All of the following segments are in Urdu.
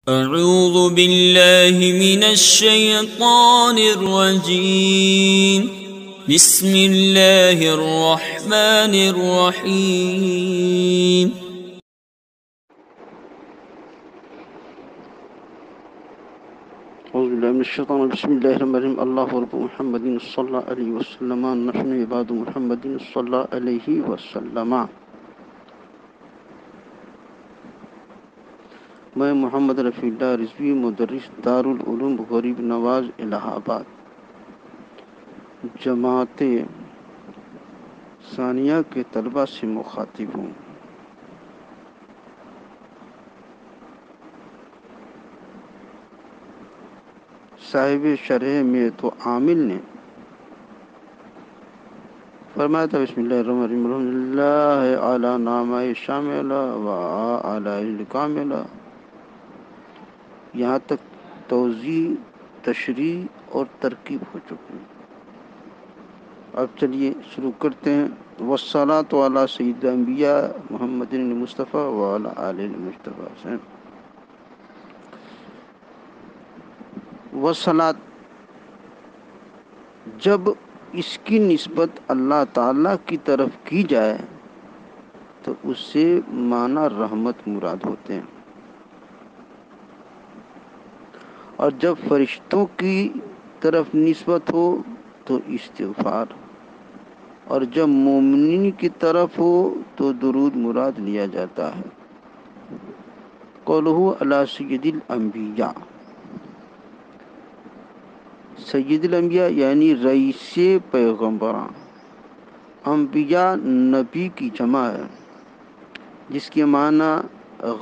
أعوذ بالله من الشيطان الرجيم. بسم الله الرحمن الرحيم. أعوذ بالله من الشيطان الرجيم. بسم الله الرحمن الرحيم. الله رب محمد صلى الله عليه وسلم نحن عباد محمد صلى الله عليه وسلم. میں محمد رفیع اللہ رضوی مدرس دارالعلوم غریب نواز الہ آباد جماعت ثانیہ کے طلبہ سے مخاطب ہوں. صاحب شرح میں تو عامل نے فرمایا تھا بسم اللہ الرحمن الرحیم الحمدللہ علی نامہ شاملہ و علی کاملہ. یہاں تک توضیح تشریح اور ترکیب ہو چکی. اب چلیے شروع کرتے ہیں. والصلاۃ علی سید الانبیاء محمد المصطفیٰ وعلی آلہ المصطفیٰ. والصلاۃ جب اس کی نسبت اللہ تعالیٰ کی طرف کی جائے تو اس سے معنی رحمت مراد ہوتے ہیں، اور جب فرشتوں کی طرف نسبت ہو تو استغفار، اور جب مومنین کی طرف ہو تو درود مراد لیا جاتا ہے. قولہ علی سید الانبیاء، سید الانبیاء یعنی رئیس پیغمبران. انبیاء نبی کی جمع ہے جس کے معنی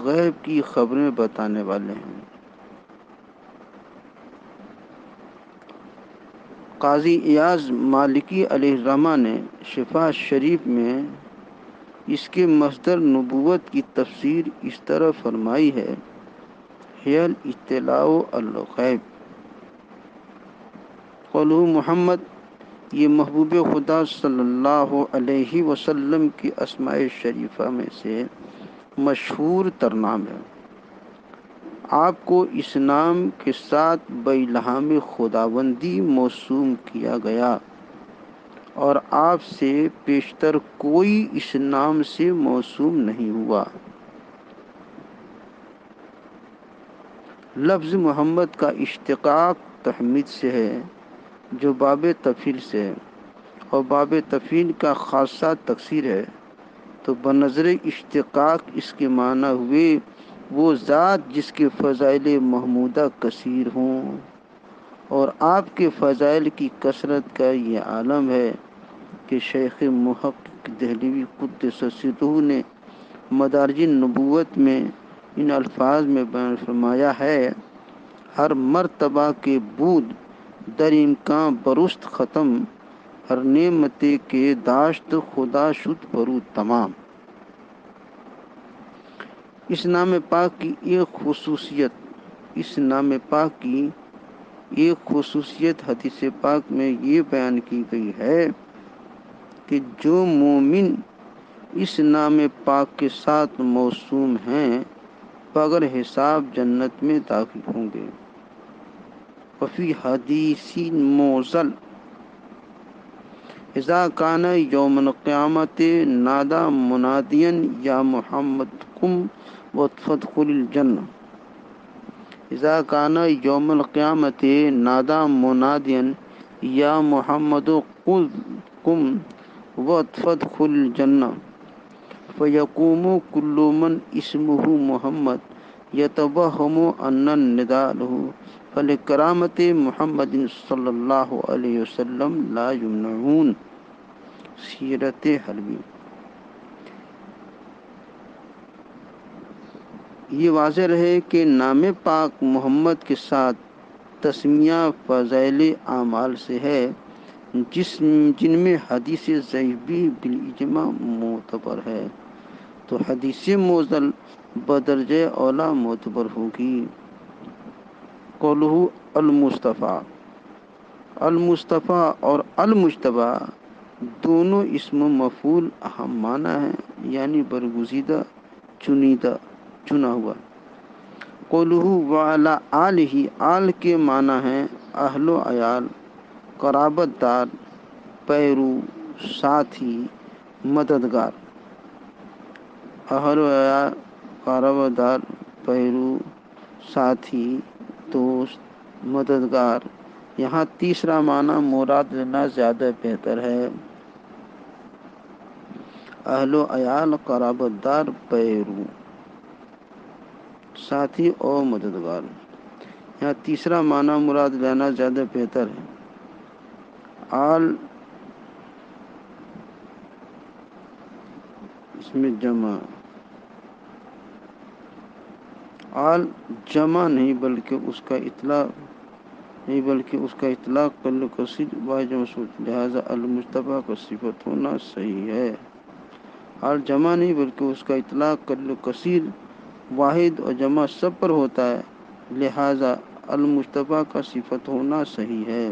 غیب کی خبریں بتانے والے ہیں. قاضی ایاز مالکی علیہ الرحمہ نے شفا شریف میں اس کے مصدر نبوت کی تفسیر اس طرح فرمائی ہے: ہی الاطلاع الغیب. قولہ محمد، یہ محبوب خدا صلی اللہ علیہ وسلم کی اسماء شریفہ میں سے مشہور تر نام ہے. آپ کو اس نام کے ساتھ بإلہام خداوندی موسوم کیا گیا، اور آپ سے پیشتر کوئی اس نام سے موسوم نہیں ہوا. لفظ محمد کا اشتقاق تحمید سے ہے جو باب تفعیل سے ہے، اور باب تفعیل کا خاصہ تکثیر ہے، تو بنظر اشتقاق اس کے معنی ہوئے وہ ذات جس کے فضائل محمودہ کثیر ہوں. اور آپ کے فضائل کی کثرت کا یہ عالم ہے کہ شیخ محقق دہلوی قدس سرہ نے مدارج النبوت میں ان الفاظ میں بیان فرمایا ہے: ہر مرتبہ کے بود در امکان برست ختم، ہر نعمت کے داشت خدا شد برو تمام. اس نام پاک کی ایک خصوصیت حدیث پاک میں یہ بیان کی گئی ہے کہ جو مومن اس نام پاک کے ساتھ موسوم ہیں بغیر حساب جنت میں داخل ہوں گے. وفی حدیث موصل اذا کان یوم القیامت نادى منادیا یا محمد قم وادخل الجنہ. اذا کان یوم القیامت نادى منادیا یا محمد قم وادخل الجنہ فیقوم کل من اسمہ محمد یتوہم ان النداء له فلکرامت محمد صلی اللہ علیہ وسلم لا یمنعون. سیرت حلبی. یہ واضح رہے کہ نام پاک محمد کے ساتھ تسمیہ فضائل اعمال سے ہے جن میں حدیث ضعیف بھی بالاجماع معتبر ہے، تو حدیث موصل بدرجہ اولا معتبر ہوگی. قولہ المصطفیٰ، المصطفیٰ اور المجتبی دونوں اسم مفعول اہم معنی ہیں، یعنی برگزیدہ، چنا ہوا. قلہ وعلی آلہ، آل کے معنی ہیں اہل و عیال، قرابت دار، پیرو، ساتھی، مددگار۔ اہل و عیال، قرابت دار، پیرو، ساتھی، دوست، مددگار۔ یہاں تیسرا معنی مراد لینا زیادہ بہتر ہے۔ اہل و عیال، قرابت دار، پیرو، ساتھی اور مددگار۔ یہاں تیسرا معنی مراد لینا زیادہ بہتر ہے۔ آل اس میں جمع، آل جمع نہیں بلکہ اس کا اطلاق کل کثیر واحد مصروف، لہذا المصطفیٰ کا صفت ہونا صحیح ہے۔ آل جمع نہیں بلکہ اس کا اطلاق کل کثیر واحد اور جمع سب پر ہوتا ہے، لہذا المصطفیٰ کا صفت ہونا صحیح ہے۔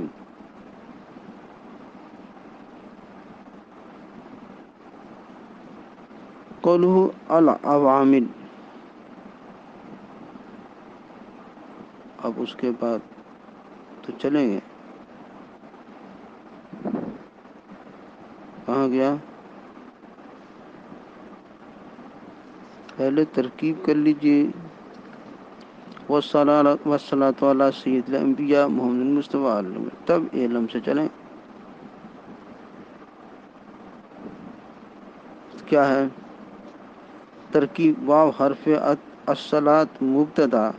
قوله العوامل، اب اس کے بعد تو چلیں گے، کہاں گیا؟ پہلے ترکیب کر لیجئے۔ والصلاۃ علی سید الانبیاء محمد المصطفیٰ، تب علم سے چلیں۔ کیا ہے ترکیب؟ واو حرف الصلاۃ مبتدا،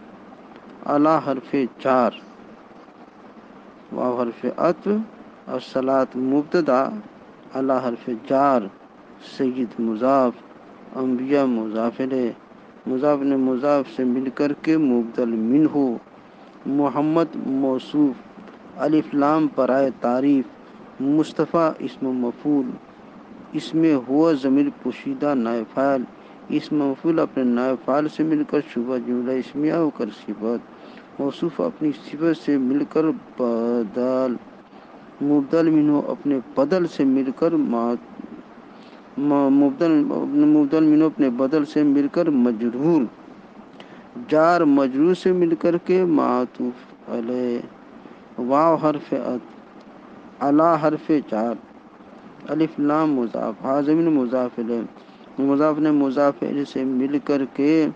علی حرف جار، واو حرف عطف، الصلاۃ مبتدا، علی حرف جار، سید مضاف، انبیاء مضاف الیہ، مضاف نے مضاف سے مل کر کے مبدل منہ، محمد موصوف، الف لام برائے تعریف، مصطفیٰ اسم مفعول، اس میں ہوا ضمیر پوشیدہ نائب فاعل، اسم مفعول اپنے نائب فاعل سے مل کر شبہ جملہ اسمیہ ہو کر صفت، موصوف اپنی صفت سے مل کر بدل، مبدل منہ اپنے بدل سے مل کر مبدل منہ اپنے بدل سے مل کر مجرور، جار مجرور سے مل کر کے معطوف علیہ، واو حرف عطف، علی حرف جار، الف لام مضاف، ہا ضمیر مضاف الیہ، مضاف نے مضاف الیہ سے مل کر کے،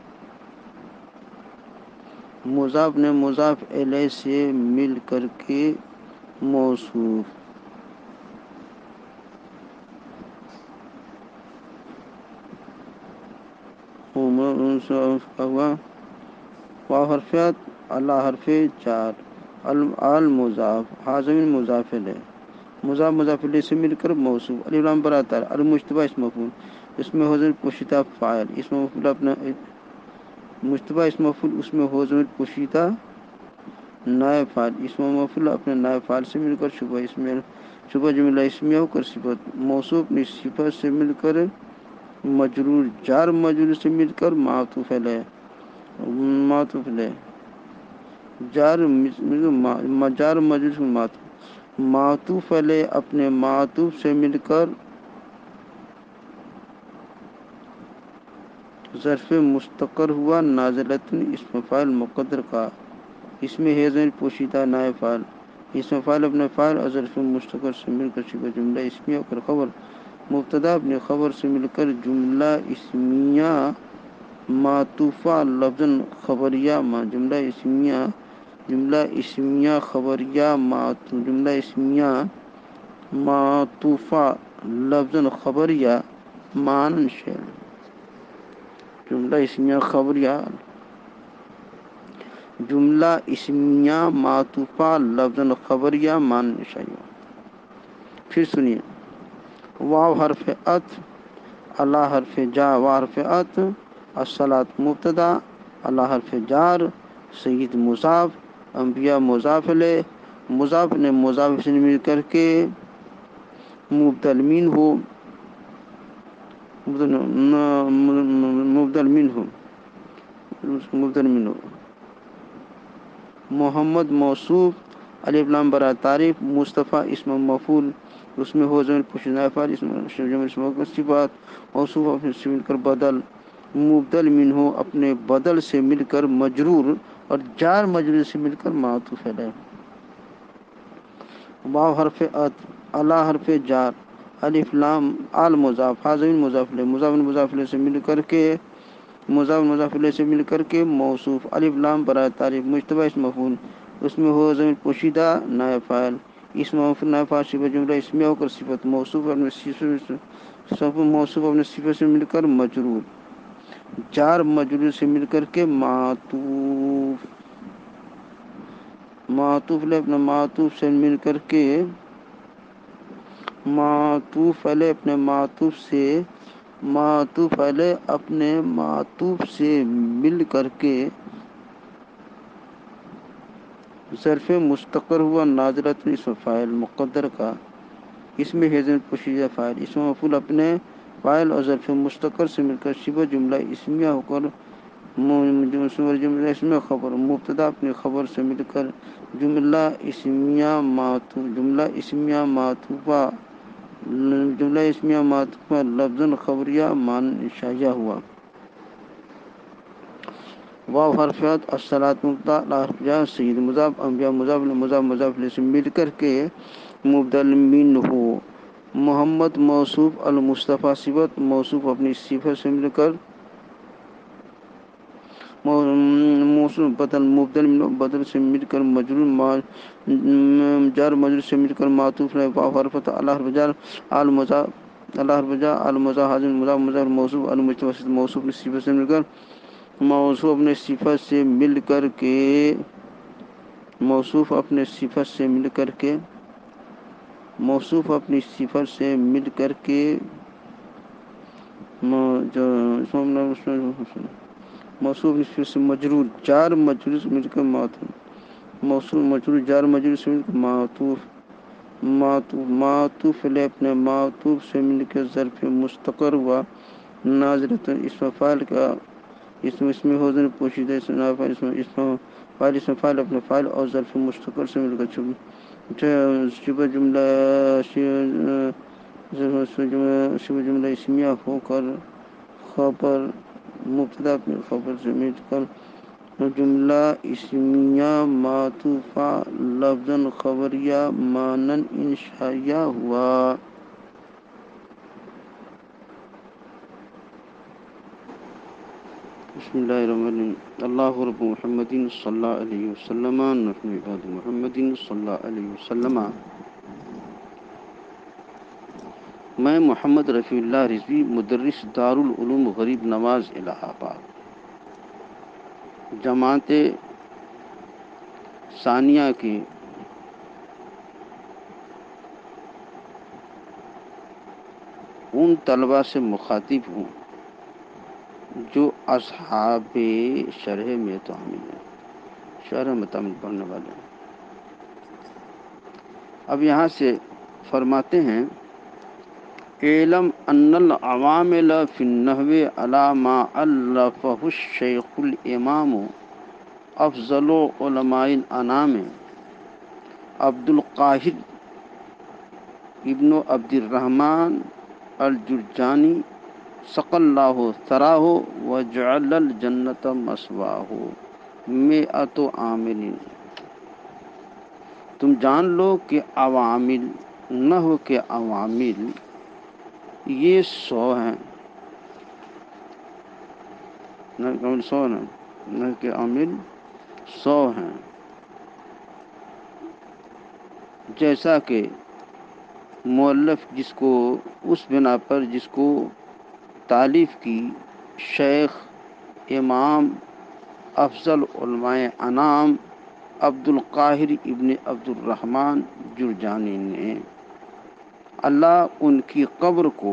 مضاف نے مضاف الیہ سے مل کر کے موصوف، واو حرف عطف، علی حرف جار، ال مضاف، ہا ضمیر مضاف الیہ، مضاف مضاف الیہ سے مل کر موصوف، الف لام برائے تعریف، المجتبی اسم مفعول، اس میں ہو ضمیر پوشیدہ فاعل، اسم مفعول اپنا مجتبی اسم مفعول، اس میں ہو ضمیر پوشیدہ نائب فاعل، اسم مفعول اپنے نائب فاعل سے مل کر شبہ جملہ اسمیہ ہو کر صفت، موصوف اپنی صفت سے مل کر مجرور، جار مجرور سے مل کر معطوف علیہ، جار مجرور سے معطوف علیہ اپنے معطوف سے مل کر ظرف مستقر ہوا، نازلۃ اسم فاعل مقدر کا، اس میں ہے ضمیر پوشیدہ نائب فاعل، اسم فاعل اپنے فاعل اور ظرف مستقر سے مل کر شبہ جملہ اسمیہ ہو کر خبر، مبتدا اپنے خبر سے مل کر جملہ اسمیہ معطوفہ لفظاً خبریہ، جملہ اسمیہ خبریہ، جملہ اسمیہ معطوفہ لفظاً خبریہ معنی شعر، جملہ اسمیہ خبریہ، جملہ اسمیہ معطوفہ لفظاً خبریہ معنی شعر۔ پھر سنیے، واو حرف عطف، علی حرف جار، واو حرف عطف، الصلاۃ مبتدا، علی حرف جار، سید مضاف، انبیاء مضاف الیہ، مضاف نے مضاف سے مل کر کے مبدل منہ، محمد موصوف، الف لام برائے تعریف، مصطفیٰ اسم مفعول، اس میں ہو ضمیر پوشیدہ فاعل، اسم جمع صفات، موصوف اپنے سے مل کر بدل، مبدل منہ اپنے بدل سے مل کر مجرور اور جار مجرور سے مل کر معطوف ہے. واو حرف عطف، الا حرف جار، الف لام آل مضاف، ہا ضمیر مضاف الیہ، مضاف مضاف الیہ سے مل کر کے مضاف مضاف الیہ سے مل کر کے موصوف، الف لام برائے تعریف، مجتبی اسم مفعول، اس میں ہو ضمیر پوشیدہ نائب فاعل، اسم مفعول نائب فاعل صفت جملہ اسمیہ ہو کر صفت موصوف اپنے صفت سے مل کر مجرور، جار مجرور سے مل کر کے معطوف، معطوف علیہ اپنے معطوف سے مل کر کے معطوف علیہ اپنے معطوف سے معطوف علیہ اپنے معطوف سے مل کر کے ظرف مستقر ہوا نازلۃ اسم فاعل مقدر کا، اس میں حیزن پوشیدہ فاعل، اسم مفعول اپنے فاعل اور ظرف مستقر سے مل کر شبہ جملہ اسمیہ ہو کر جملہ اسمیہ خبر، مبتدا اپنے خبر سے مل کر جملہ اسمیہ معطوفہ لفظاً خبریہ مان انشائیہ ہوا. واو حرف عطف، الصلاۃ مبتدا، لا حرف جار، سید مضاف، انبیاء مضاف الیہ، مضاف الیہ سے مل کر کے مبدل منہ، محمد موصوف، المصطفیٰ صفت، موصوف اپنی صفت سے مل کر موصوف مبدل منہ بدل سے مل کر مجرور، جار مجرور سے مل کر معطوف ہے. واو حرف عطف، الا حرف جار، آل مضاف، الا حرف جار، آل مضاف، حاضر مضاف، مضاف موصوف، المجتبی موصوف کی صفت سے مل کر موصوف اپنے صفت سے مل کر کے موصوف اپنے صفت سے مل کر کے موصوف اپنی صفت سے مل کر کے موصوف صفت سے مجرور، جار مجرور سے مل کر معطوف، موصوف مجرور جار مجرور سے مل کر معطوف علیہ اپنے معطوف سے مل کر ظرف مستقر ہوا نازلۃ اسم فاعل کا، اس میں حضن پوشیدہ اسم فاعل اپنے فاعل اور ظرف مستقر سے مل کر شبہ جملہ اسمیہ ہو کر خبر، مبتدا اپنے خبر سے مل کر جملہ اسمیہ معطوفہ لفظاً خبریہ مانن انشائیہ ہوا. بسم اللہ الرحمن الرحیم. اللہ رب محمد صلی اللہ علیہ وسلم، نحن عباد محمد صلی اللہ علیہ وسلم. میں محمد رفیع اللہ رضوی، مدرس دارالعلوم غریب نواز الہ آباد، جماعت ثانیہ کے ان طلباء سے مخاطب ہوں جو اصحاب شرح متعامل ہیں، شرح متعامل پڑھنے والے ہیں. اب یہاں سے فرماتے ہیں اعلم ان العوامل فی النحو علی ما الفہ الشیخ الامام افضل علماء الانام عبد القاہر ابن عبد الرحمن الجرجانی سقى اللہ ثراہ وجعل الجنۃ مثواہ مئۃ عامل. تم جان لو کہ عوامل، نحو کے عوامل یہ 100 ہیں، نحو کے عامل 100 ہیں. جیسا کہ مؤلف جس کو اس بنا پر جس کو تالیف کی شیخ امام افضل علماء انام عبد القاہر ابن عبد الرحمن جرجانی نے، اللہ ان کی قبر کو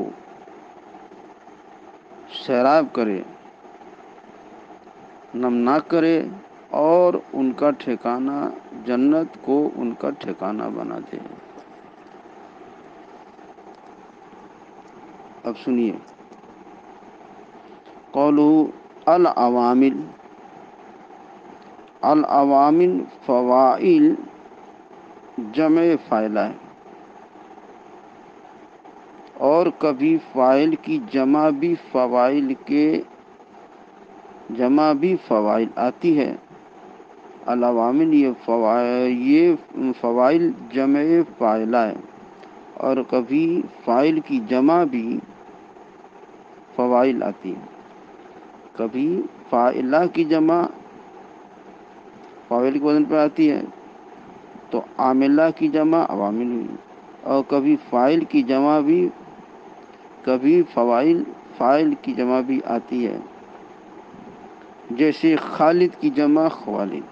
سیراب کرے، نمناک کرے اور ان کا ٹھکانہ جنت کو ان کا ٹھکانہ بنا دے. اب سنیے قولہ العوامل، العوامل فوائل جمع فاعلہ ہے اور کبھی فاعل کی جمع بھی فوائل کے جمع بھی فوائل آتی ہے. العوامل یہ فوائل جمع فاعلہ ہے، اور کبھی فاعل کی جمع بھی فوائل آتی ہے. کبھی فاعلہ کی جمع فاعل کے وزن پر آتی ہے تو عاملہ کی جمع عوامل ہوئی، اور کبھی فاعل کی جمع بھی کبھی فاعل کی جمع بھی آتی ہے، جیسے خالد کی جمع خوالد،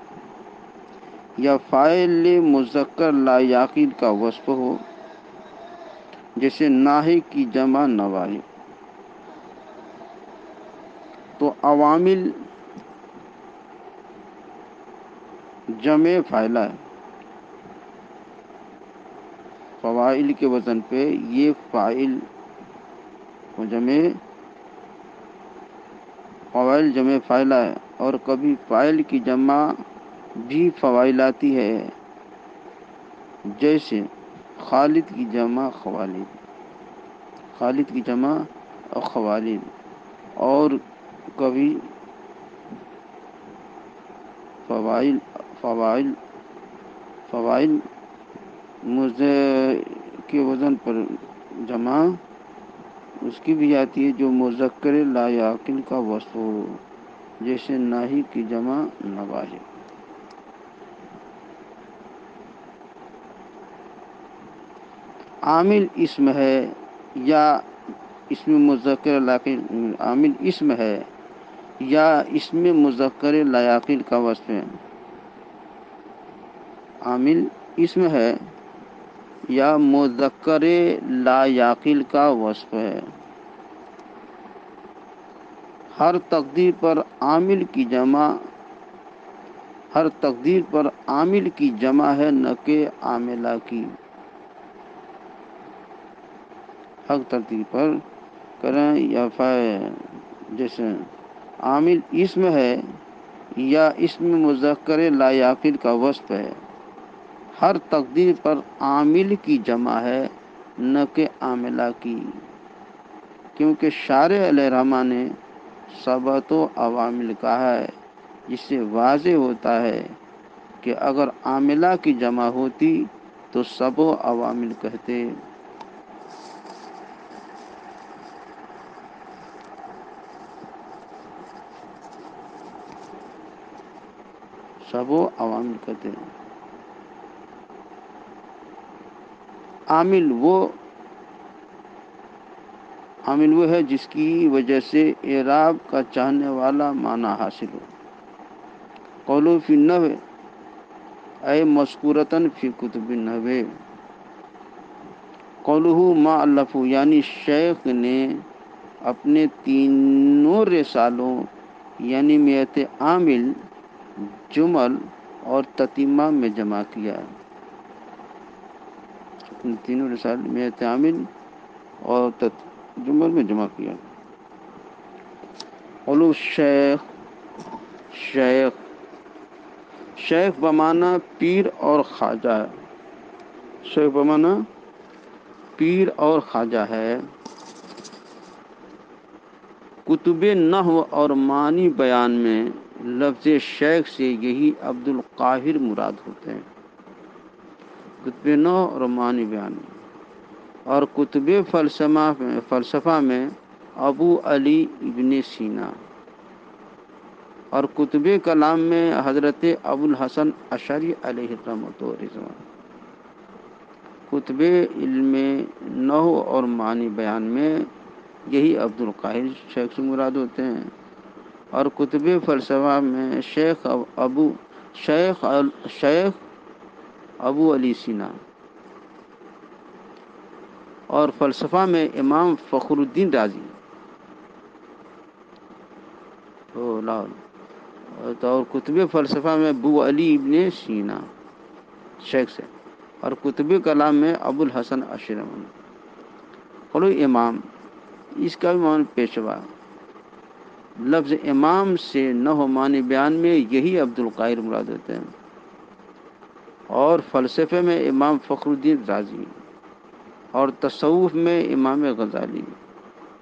یا فاعل مذکر لا یعقل کا وصف ہو، جیسے ناہق کی جمع نواہق. تو عوامل جمع فاعلہ ہے. فوائل کے وزن پہ یہ فاعل فوائل جمع فاعلہ ہے، اور کبھی فاعل کی جمع بھی فوائل آتی ہے، جیسے خالد کی جمع خوالد، خالد کی جمع خوالد. اور کبھی فوائل کے وزن پر جمع اس کی بھی آتی ہے جو مذکر لا یعقل کا وصف ہو، جیسے ناہق کی جمع نواہق. عامل اسم ہے یا اسم مذکر لاعقل، عامل اسم ہے یا اسم مذکر لا یعقل کا وصف ہے. عامل اسم ہے یا مذکر لا یعقل کا وصف ہے. ہر تقدیر پر عامل کی جمع ہے نہ کہ عاملہ کی. ہر تقدیر پر کریں یا جیسے عامل اسم ہے یا اسم مذکر لا یعقل کا وصف ہے. ہر تقدیر پر عامل کی جمع ہے نہ کہ عاملہ کی، کیونکہ شارع علیہ الرحمٰ نے سبعۃ عوامل کہا ہے، جس سے واضح ہوتا ہے کہ اگر عاملہ کی جمع ہوتی تو سبع عوامل کہتے. سبع عوامل کہتے ہیں. عامل وہ ہے جس کی وجہ سے اعراب کا چاہنے والا معنی حاصل ہو. قولوا فی النحو اے مذکورۃ فی کتب النحو. قولہ ما الف، یعنی شیخ نے اپنے تینوں رسالوں یعنی میت عامل، جمل اور تتمہ میں جمع کیا. اپنے تینوں رسالے میت عامل اور جمل میں جمع کیا. قولوا شیخ بمعنی پیر اور خواجہ ہے. شیخ بمعنی پیر اور خواجہ ہے. کتب نحو اور معنی بیان میں لفظ شیخ سے یہی عبد القاہر مراد ہوتے ہیں. کتب نحو اور معنی بیان میں. اور کتب فلسفہ میں ابو علی ابن سینا، اور کتب کلام میں حضرت ابو الحسن اشعری علیہ الرحمۃ والرضوان. کتب علم نحو اور معنی بیان میں یہی عبد القاہر شیخ سے مراد ہوتے ہیں. اور کتب فلسفہ میں شیخ ابو علی سینا، اور فلسفہ میں امام فخر الدین رازی. اور کتب فلسفہ میں ابو علی ابن سینا شیخ سے، اور کتب کلام میں ابو الحسن اشعری. قولو امام، اس کا بھی معنی پیشوا. لفظ امام سے نحو معنی بیان میں یہی عبد القاہر مراد ہوتے ہیں. اور فلسفے میں امام فخر الدین رازی، اور تصوف میں امام غزالی،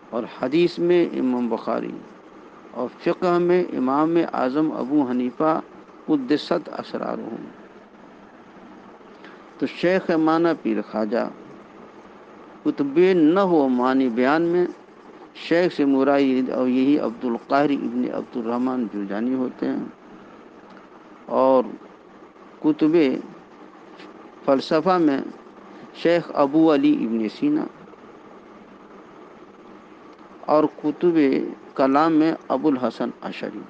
اور حدیث میں امام بخاری، اور فقہ میں امام اعظم ابو حنیفہ قدست اسرارہم۔ تو شیخ مانا پیر خواجہ کتب نحو و معنی بیان میں شیخ سے مراد اور یہی عبد القاہر ابن عبد الرحمن جرجانی ہوتے ہیں، اور کتب فلسفہ میں شیخ ابو علی ابن سینا، اور کتب کلام میں ابو الحسن اشعری۔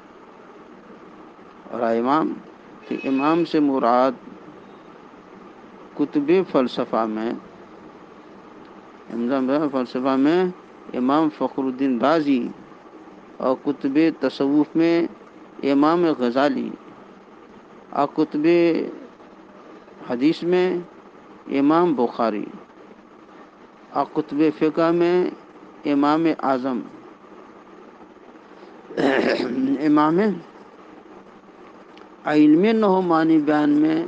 اور امام کہ امام سے مراد کتب فلسفہ میں امام فخر الدین رازی، اور کتب تصوف میں امام غزالی، اور کتب حدیث میں امام بخاری، اور کتب فقہ میں امام اعظم، امام علم نحو معنی بیان میں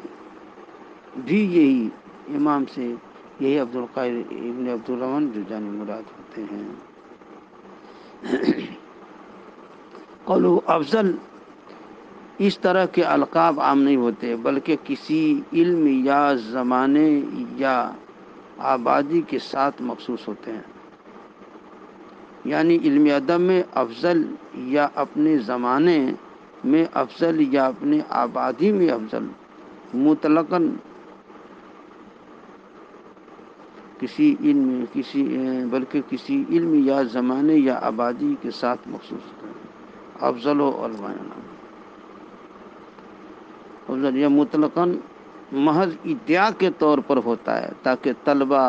بھی یہی امام سے یہی عبد القاہر ابن عبد الرحمن جرجانی مراد ہوتے ہیں۔ قولو افضل، اس طرح کے القاب عام نہیں ہوتے، بلکہ کسی علم یا زمانے یا آبادی کے ساتھ مخصوص ہوتے ہیں۔ یعنی علم ادب میں افضل، یا اپنے زمانے میں افضل، یا اپنے آبادی میں افضل، مطلقاً بلکہ کسی علم یا زمانے یا آبادی کے ساتھ مخصوص ہوتے ہیں۔ افضل و علماء افضل یا مطلقاً محض ادعا کے طور پر ہوتا ہے، تاکہ طلبہ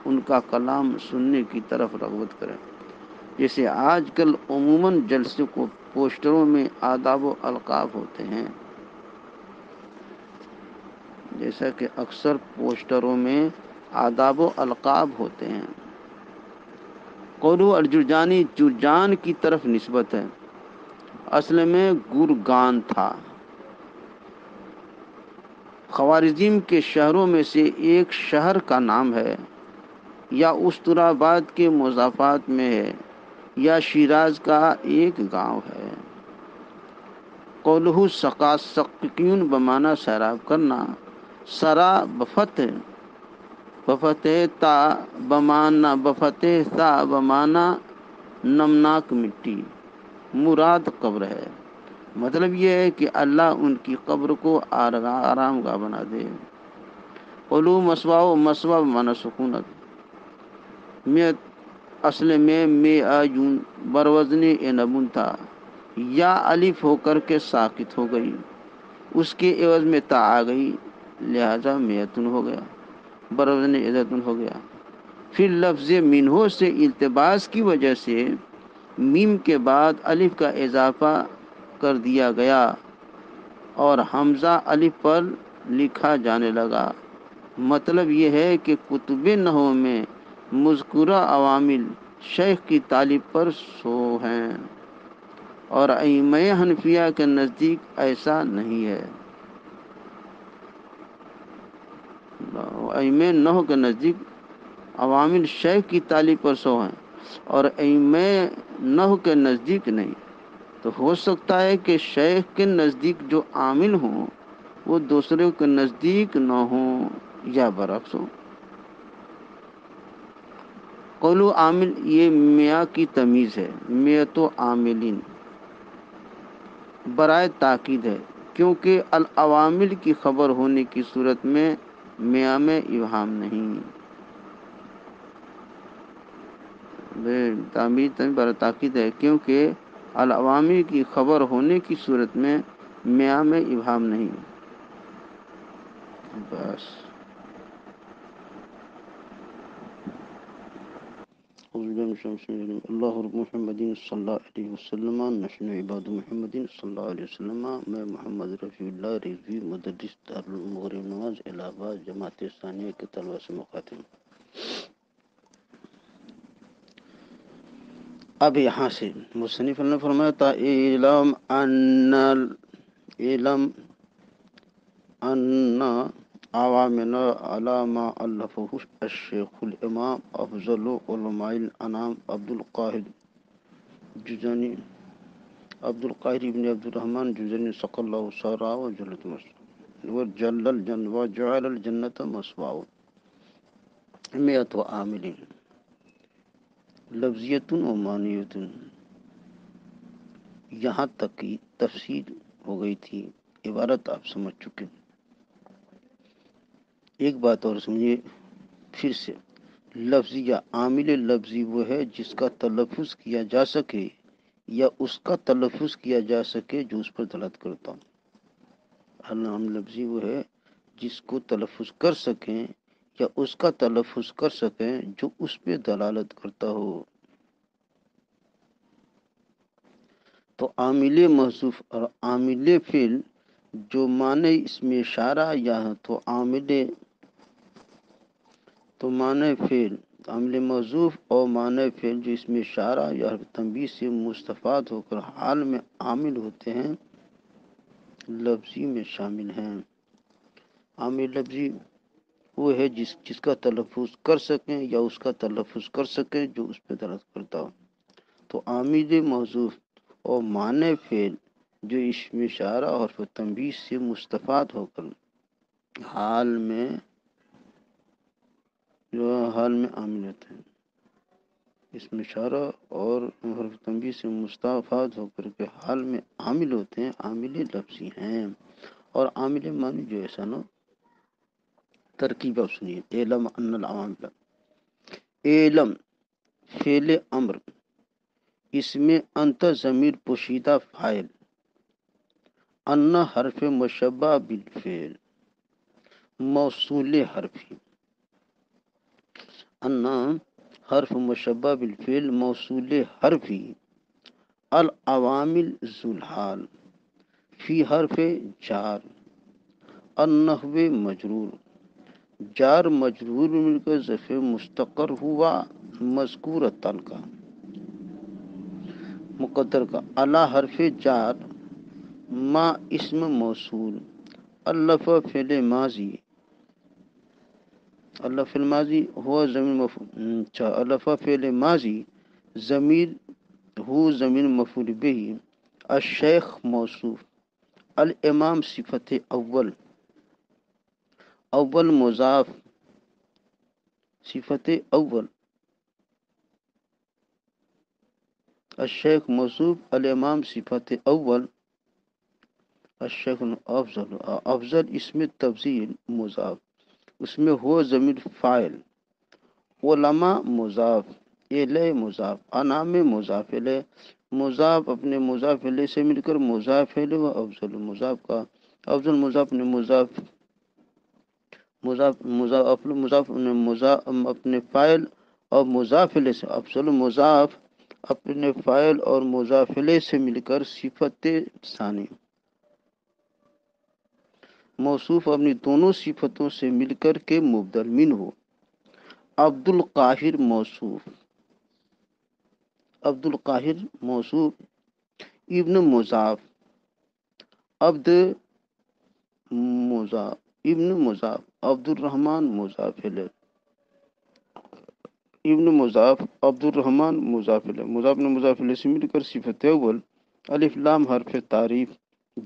ان کا کلام سننے کی طرف رغبت کریں۔ جیسے آج کل عموماً جلسے کو پوسٹروں میں آداب و القاب ہوتے ہیں، جیسا کہ اکثر پوسٹروں میں آداب و القاب ہوتے ہیں۔ قولو الجرجانی، جرجان کی طرف نسبت ہے، اصل میں گرگان تھا، خوارزم کے شہروں میں سے ایک شہر کا نام ہے، یا استراباد کے مضافات میں ہے، یا شیراز کا ایک گاؤں ہے۔ قولہ سقیون بمانا سیراب کرنا، سرا بفتح تا بمانا نمناک مٹی، مراد قبر ہے۔ مطلب یہ ہے کہ اللہ ان کی قبر کو آرام گاہ بنا دے۔ قولو مسوا بمانا سکونت، اصل میں میعجون بروزن عنبن تھا، یا الف ہو کر کے ساکت ہو گئی، اس کے عوض میں تا آ گئی، لہذا میتن ہو گیا، بروزن عزتن ہو گیا۔ پھر لفظ منہو سے التباس کی وجہ سے میم کے بعد الف کا اضافہ کر دیا گیا، اور حمزہ الف پر لکھا جانے لگا۔ مطلب یہ ہے کہ کتب نحو میں مذکورہ عوامل شیخ کی تعلیف پر سو ہیں، اور ائمہ حنفیہ کے نزدیک ایسا نہیں ہے۔ ائمہ نحو کے نزدیک عوامل شیخ کی تعلیف پر سو ہیں، اور ائمہ نحو کے نزدیک نہیں۔ تو ہو سکتا ہے کہ شیخ کے نزدیک جو عامل ہوں وہ دوسروں کے نزدیک نہ ہوں، یا برعکس ہوں۔ قولو عامل، یہ میاں کی تمیز ہے، میت و عاملین برائے تاکید ہے، کیونکہ العوامل کی خبر ہونے کی صورت میں میاں میں ابہام نہیں۔ تعمیر برائے تاکید ہے، کیونکہ العوامل کی خبر ہونے کی صورت میں میاں میں ابہام نہیں۔ بس اللہ رب محمد صلی اللہ علیہ وسلم، نحن عباد محمد صلی اللہ علیہ وسلم۔ میں محمد رفیع اللہ رضوی، مدرس دارالمغرب نواز الہ آباد، جماعت ثانیہ کے طلبہ سے مخاطب۔ اب یہاں سے مصنف نے فرمایا تھا علم ان عوامنا علی ما الفہ الشیخ الامام افضل علماء الانام عبد القاہر جرجانی عبد القاہر ابن عبد الرحمن جزنی صق اللہ سارا و جلت وجعل الجنت مسواہ مئت و عامل لفظیت و معنیت. یہاں تک کی تفصیل ہو گئی تھی، عبارت آپ سمجھ چکے. ایک بات اور سمجھیے پھر سے، لفظی یا عامل لفظی وہ ہے جس کا تلفظ کیا جا سکے یا اس کا تلفظ کیا جا سکے جو اس پر دلالت کرتا ہوں. عام لفظی وہ ہے جس کو تلفظ کر سکیں یا اس کا تلفظ کر سکیں جو اس پہ دلالت کرتا ہو. تو عامل محذوف اور عامل فعل جو معنی اس میں اشارہ یا تو معنی فعل عامل محذوف اور معنی فعل جو اس میں اشارہ یا تنبیہ سے مستفاد ہو کر حال میں عامل ہوتے ہیں لفظی میں شامل ہیں. عامل لفظی وہ ہے جس کا تلفظ کر سکیں یا اس کا تلفظ کر سکیں جو اس پہ دلالت کرتا ہو. تو عامل محذوف اور معنی فعل جو اس میں اشارہ اور تنبیہ سے مستفاد ہو کر حال میں عامل ہوتے ہیں، اس میں اشارہ اور حرف تنبیہ سے مستفاد ہو کر کے حال میں عامل ہوتے ہیں، عامل لفظی ہیں. اور عامل معنی جو ایسا نا ترکیب اب سنیے. علم ان العوامل، علم فعل امر، اس میں انت ضمیر پوشیدہ فاعل، ان حرف مشبہ بالفعل موصول حرفی، ان حرف مشبہ بالفعل موصول حرفی، العوامل ذو الحال فی حرف جار، النحو مجرور، جار مجرور مل کر ظرف مستقر ہوا مذکور تن کا مقدر کا، اعلی حرف جار ما اسم موصول، الف فعل ماضی، الف فعل ماضی ہوا ضمیر مفعول، الف فعل ماضی ضمیر ہو ضمیر مفعول به، الشیخ موصوف، الامام صفت اول، اول مضاف صفت اول، الشیخ موصوف، الامام صفت اول، الشیخ افضل، افضل اسم تفضیل مضاف، اس میں ہو ضمیر فاعل، علماء مضاف، الیہ مضاف، انعام مضاف الیہ، مضاف اپنے مضاف الیہ سے مل کر مضاف الیہ و افضل مضاف کا، افضل مضاف اپنے مضاف اپنے فاعل اور مضاف الیہ سے، افضل مضاف اپنے فاعل اور مضاف الیہ سے مل کر صفت ثانی، موصوف اپنی دونوں صفتوں سے مل کر کے مبدل من ہو. عبد القاہر موصوف، عبد القاہر موصوف، ابن مضاف، عبد مضاف، ابن مضاف، عبد الرحمن مضاف الیہ، ابن مضاف، عبد الرحمن مضاف الیہ، مضاف نے مضاف الیہ سے مل کر صفت اول، الف لام حرف تعریف،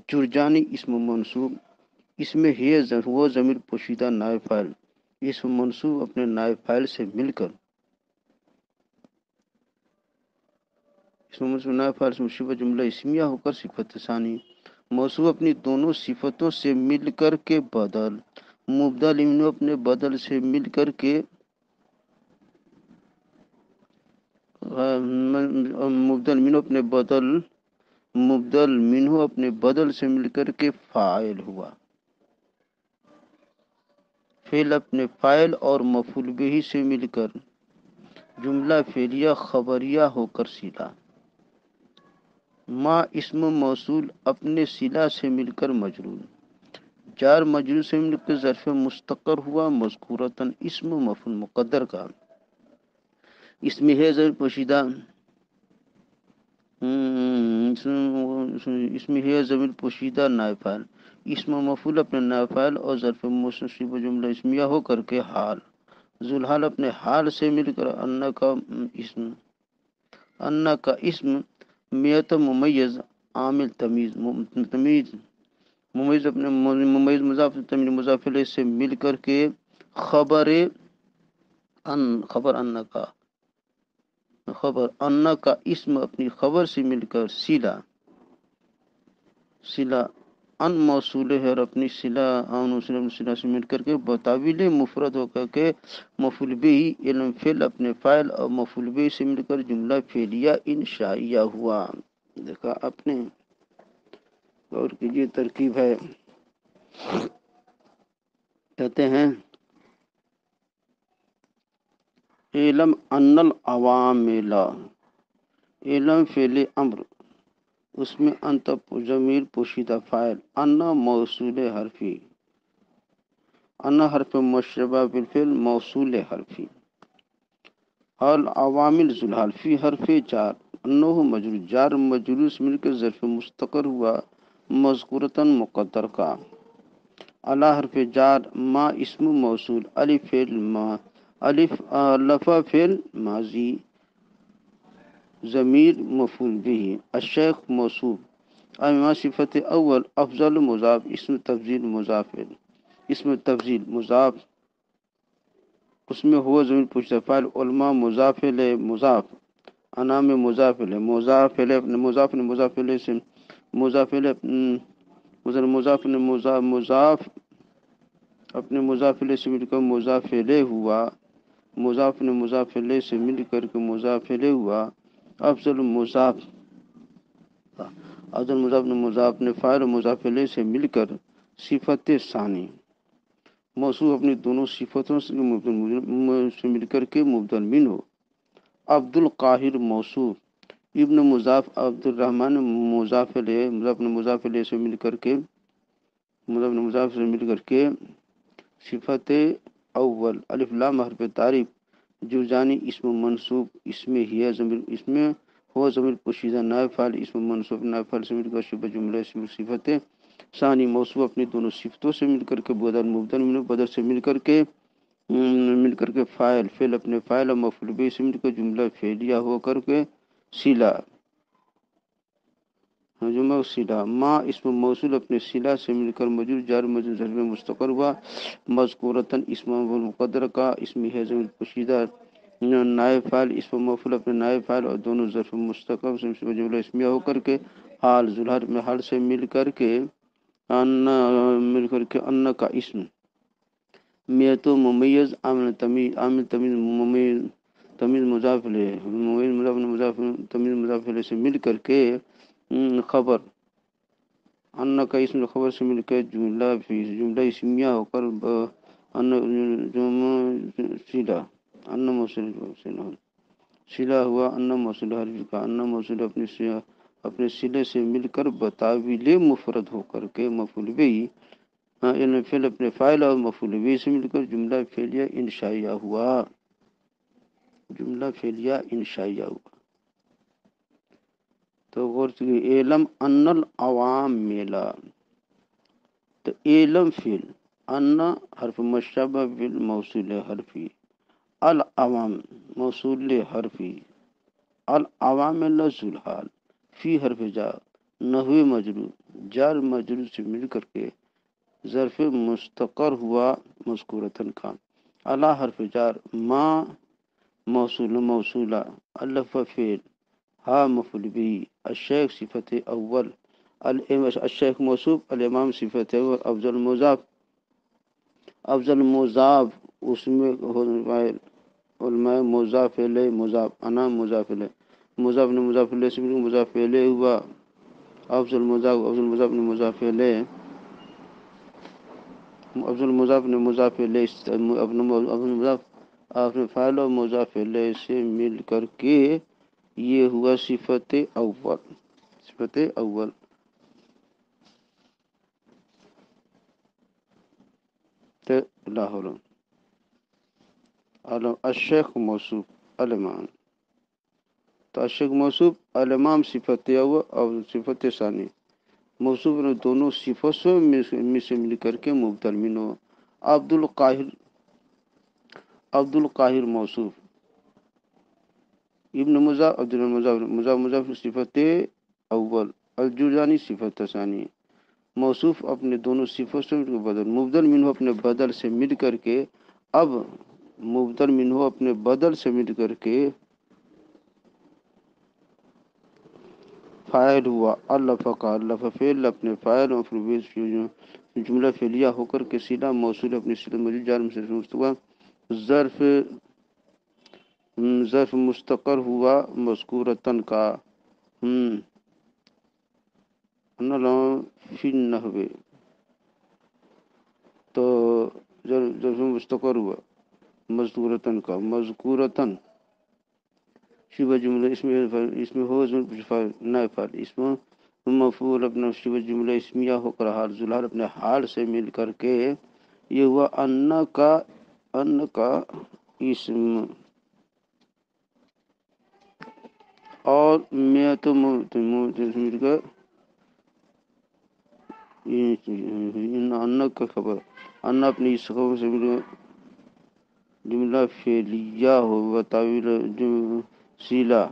جرجانی اسم منصوب، اس میں وہ ضمیر پوشیدہ نائب فاعل، اسم منصوب اپنے نائب فاعل سے مل کر، اسم منصوب نائب فاعل سے مشبہ جملہ اسمیہ ہو کر صفت ثانی، موصوف اپنی دونوں صفتوں سے مل کر کے بدل، مبدل منہ اپنے بدل سے مل کر کے مبدل منہ اپنے بدل سے مل کر کے فاعل ہوا، فعل اپنے فاعل اور مفعول بہ سے مل کر جملہ فعلیہ خبریہ ہو کر سیدھا، ما اسم موصول اپنے صلہ سے مل کر مجرور، جار مجرور سے مل کر ظرف مستقر ہوا مذکورتاً اسم مفعول مقدر کا، اس میں ہے ضمیر پوشیدہ، اس میں ہے ضمیر پوشیدہ نائب فاعل، اسم مفعول اپنے نائب فاعل اور ظرف مصنف جملہ اسمیہ ہو کر کے حال، ذوالحال اپنے حال سے مل کر ان کا اسم، مئت ممیز عامل تمیز ممیز اپنے ممیز مضاف تمیز مضاف الیہ سے مل کر کے خبر ان کا اسم اپنی خبر سے مل کر صلہ ان موصول ہے اور اپنی صلہ سے مل کر کے بتاویل مفرد ہو کر کے مفعول به علم فعل اپنے فاعل اور مفعول به سے مل کر جملہ فعلیہ انشائیہ ہوا۔ دیکھا اپنے غور کیجیے، ترکیب ہے، کہتے ہیں علم ان العوامل، علم فعل امر، اس میں انت ضمیر پوشیدہ فاعل، ان موصول حرفی، ان حرف مشبہ بالفعل موصول حرفی، العوامل ذوالحال فی حرف جار، انہ مجرور، جار مجرور سے مل کر ظرف مستقر ہوا مذکورتاً مقدر کا، علی حرف جار، ما اسم موصول، الف فعل ما، الف لفظ فعل ماضی، ضمیر مفعول به، الشیخ موصوف، اما صفت اول، افضل مضاف، اسم تفضیل مضاف، اسم تفضیل مضاف، اس میں ہوا ضمیر پوشیدہ فاعل، علماء مضاف الیہ مضاف، انام مضاف الیہ مضاف الیہ سے مضاف اپنے مضاف الیہ سے مل کر مضاف الیہ ہوا، مضاف نے مضاف الیہ سے مل کر کے مضاف الیہ ہوا، افضل مضاف نے مضاف نے فاعل و مضاف الیہ سے مل کر صفت ثانی، موصوف اپنی دونوں صفتوں سے مل کر کے مبدل منہ ہو، عبد القاہر موصوف، ابن مضاف عبد الرحمن مضاف الیہ، مضاف الیہ سے مل کر کے صفت اول، الف لام حرف تعریف، جرجانی اسم منصوب، اس میں ہو ضمیر پوشیدہ نائب فاعل، اسم منصوب نائب فاعل سے مل کر شبہ جملہ اسم صفت ثانی، موصوف اپنی دونوں صفتوں سے مل کر کے مبدل منہ، بدل سے مل کر کے فاعل، فعل اپنے فاعل اور مفعول به سے مل کر جملہ فعلیہ ہو کر کے صلہ، ما اسم موصول اپنے صلہ سے مل کر مجرور جار مجرور ظرف مستقر ہوا مذکورتاً اسم مقدر کا، اسم ہے ضمیر پوشیدہ نائب فاعل، اسم مفعول اپنے نائب فاعل اور دونوں ظرف مستقر سے جملہ اسمیہ ہو کر کے حال، ذوالحال میں حال سے مل کر کے ان کا اسم، میت و ممیز، عامل تمیز مضاف الیہ، تمیز مضاف الیہ سے مل کر کے خبر، ان کا اسم خبر سے مل کر جملہ اسمیہ ہو کر صلہ ہوا، ان موصول حرف کا، ان موصول اپنے صلے سے مل کر بتاویل مفرد ہو کر کے مفعول به، فعل اپنے فاعل اور مفعول به سے مل کر جملہ فعلیہ انشائیہ ہوا، تو غور سے علم ان العوامل، تو علم فعل، ان حرف مشبہ بالموصول حرفی، العوام موصول حرفی، العوامل ذوالحال فی حرف جار، نحو مجرور، جار مجرور سے مل کر کے ظرف مستقر ہوا مذکورتاً کا، علی حرف جار، ما موصولہ، الف فعل، ہا مفعول به، الشیخ صفت اول، الشیخ موصوف، الامام صفت اول، افضل مضاف اس میں علماء مضاف الیہ مضاف، انا مضاف الیہ، مضاف نے مضاف الیہ سے مضاف الیہ ہوا، افضل مضاف نے مضاف الیہ، افضل مضاف نے مضاف الیہ، اپنے فاعل اور مضاف الیہ سے مل کر کے یہ ہوا صفت اول، لاہور، الشیخ موصوف الامام، تو الشیخ موصوف الامام صفت اول اور صفت ثانی، موصوف نے دونوں صفتوں میں سے مل کر کے مبدل منہ ہو، عبد القاہر موصوف، ابن مضاف، عبد المضاف صفت اول، الجرجانی صفت ثانی، موصوف اپنے دونوں صفت سے بدل، مبدل منہ اپنے بدل سے مل کر کے، اب مبدل منہ اپنے بدل سے مل کر کے فاعل ہوا، الف کا الف فعل اپنے فاعل اور جملہ فعلیہ ہو کر کے سیدھا موصول اپنی صلہ مجرور جار سے مستقر، ظرف مستقر ہوا مذکورتن کا فی النحو، تو ظرف مستقر ہوا مذکورتن کا، مذکورتن شبہ جملہ اس میں ہو نائب فاعل، اس میں مفعول اپنا شبہ جملہ اسمیہ ہو کر حال ظلال اپنے حال سے مل کر کے یہ ہوا ان کا اسم، اور میں تو مل کر ان کا خبر، ان اپنی اس خبر سے مل کر جملہ فعلیہ ہو تعویل سیلا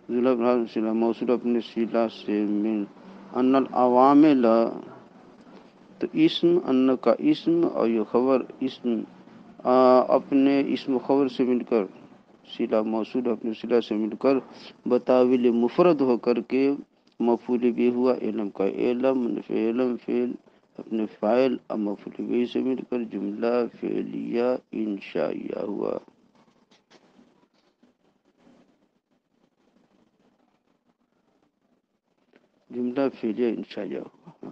سیلا موصول اپنے سیلا سے من ان العوامل، تو اسم ان کا اسم اور یہ خبر اسم اپنے اسم خبر سے مل کر سیلا موصول اپنے سیلا سے مل کر بتاویل مفرد ہو کر کے مفعول بھی ہوا، علم کا علم علم فعل اپنے فاعل اور مفعول بھی سے مل کر جملہ فعلیہ انشائیہ ہوا۔ جملہ فعلیہ انشائیہ ہوا۔